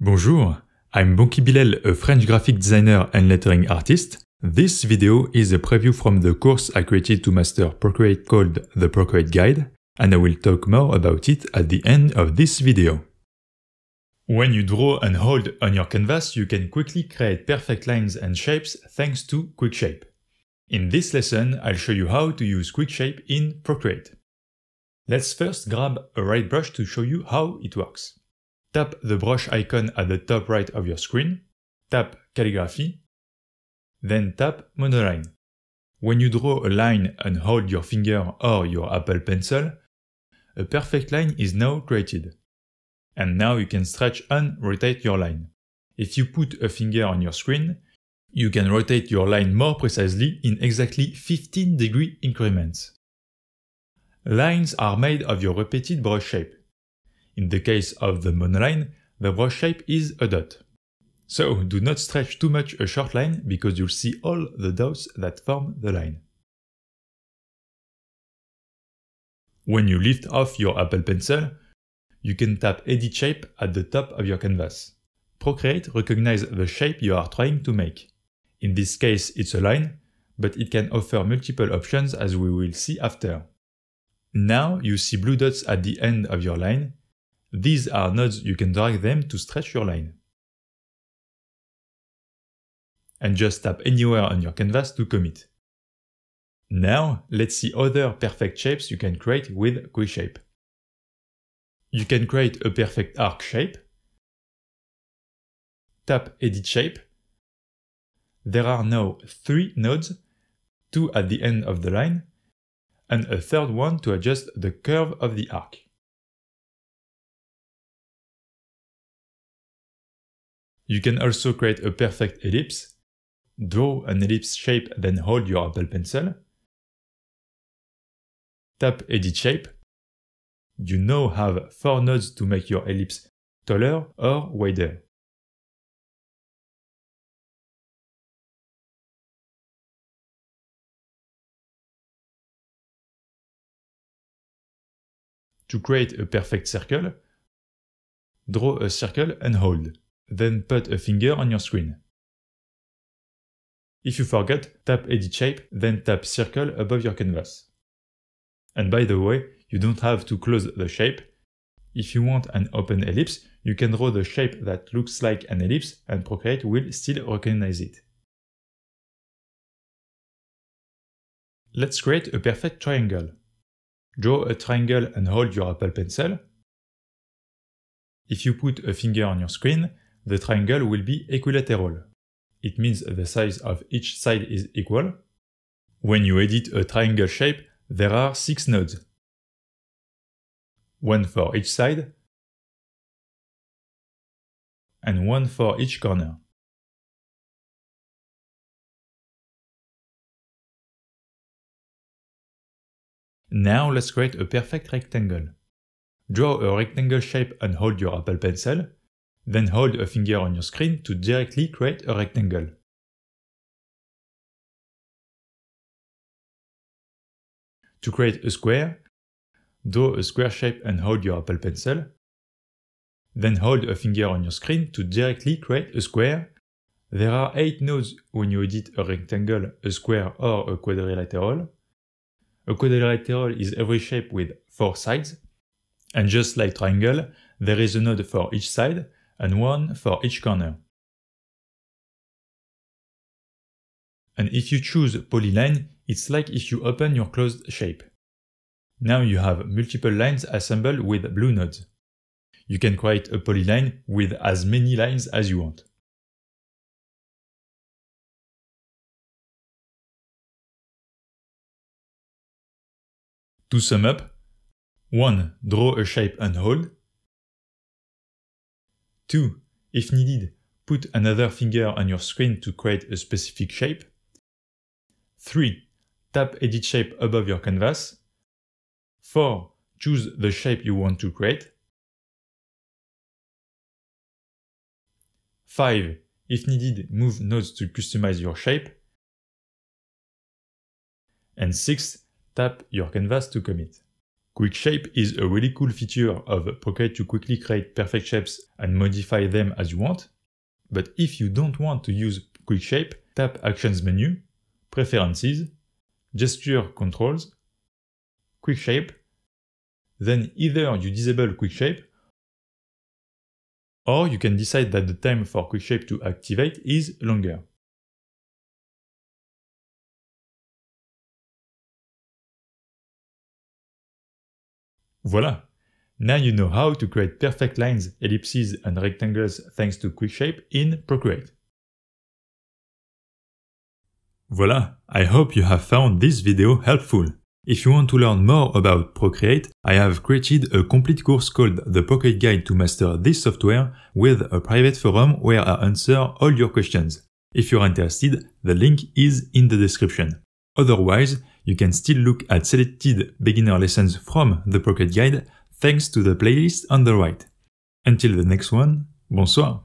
Bonjour, I'm Bonki Bilel, a French graphic designer and lettering artist. This video is a preview from the course I created to master Procreate called the Procreate Guide, and I will talk more about it at the end of this video. When you draw and hold on your canvas, you can quickly create perfect lines and shapes thanks to QuickShape. In this lesson, I'll show you how to use QuickShape in Procreate. Let's first grab a right brush to show you how it works. Tap the brush icon at the top right of your screen, tap Calligraphy, then tap Monoline. When you draw a line and hold your finger or your Apple Pencil, a perfect line is now created. And now you can stretch and rotate your line. If you put a finger on your screen, you can rotate your line more precisely in exactly 15-degree increments. Lines are made of your repeated brush shape. In the case of the monoline, the brush shape is a dot. So do not stretch too much a short line because you'll see all the dots that form the line. When you lift off your Apple Pencil, you can tap Edit Shape at the top of your canvas. Procreate recognizes the shape you are trying to make. In this case, it's a line, but it can offer multiple options as we will see after. Now you see blue dots at the end of your line. These are nodes you can drag them to stretch your line. And just tap anywhere on your canvas to commit. Now let's see other perfect shapes you can create with QuickShape. You can create a perfect arc shape. Tap Edit Shape. There are now 3 nodes, 2 at the end of the line, and a third one to adjust the curve of the arc. You can also create a perfect ellipse. Draw an ellipse shape, then hold your Apple Pencil. Tap Edit Shape. You now have 4 nodes to make your ellipse taller or wider. To create a perfect circle, draw a circle and hold, then put a finger on your screen. If you forgot, tap Edit Shape, then tap Circle above your canvas. And by the way, you don't have to close the shape. If you want an open ellipse, you can draw the shape that looks like an ellipse and Procreate will still recognize it. Let's create a perfect triangle. Draw a triangle and hold your Apple Pencil. If you put a finger on your screen, the triangle will be equilateral. It means the size of each side is equal. When you edit a triangle shape, there are 6 nodes. 1 for each side, and 1 for each corner. Now let's create a perfect rectangle. Draw a rectangle shape and hold your Apple Pencil, then hold a finger on your screen to directly create a rectangle. To create a square, draw a square shape and hold your Apple Pencil, then hold a finger on your screen to directly create a square. There are 8 nodes when you edit a rectangle, a square or a quadrilateral. A quadrilateral is every shape with 4 sides, and just like triangle, there is a node for each side and 1 for each corner. And if you choose polyline, it's like if you open your closed shape. Now you have multiple lines assembled with blue nodes. You can create a polyline with as many lines as you want. To sum up, 1. Draw a shape and hold. 2. If needed, put another finger on your screen to create a specific shape. 3. Tap Edit Shape above your canvas. 4. Choose the shape you want to create. 5. If needed, move nodes to customize your shape. And 6. Tap your canvas to commit. Quick Shape is a really cool feature of Procreate to quickly create perfect shapes and modify them as you want. But if you don't want to use Quick Shape, tap Actions menu, Preferences, Gesture Controls, Quick Shape, then either you disable Quick Shape, or you can decide that the time for Quick Shape to activate is longer. Voila! Now you know how to create perfect lines, ellipses and rectangles thanks to Quick Shape in Procreate. Voila! I hope you have found this video helpful. If you want to learn more about Procreate, I have created a complete course called The Procreate Guide to Master this software with a private forum where I answer all your questions. If you're interested, the link is in the description. Otherwise, you can still look at selected beginner lessons from the Procreate Guide thanks to the playlist on the right. Until the next one, bonsoir!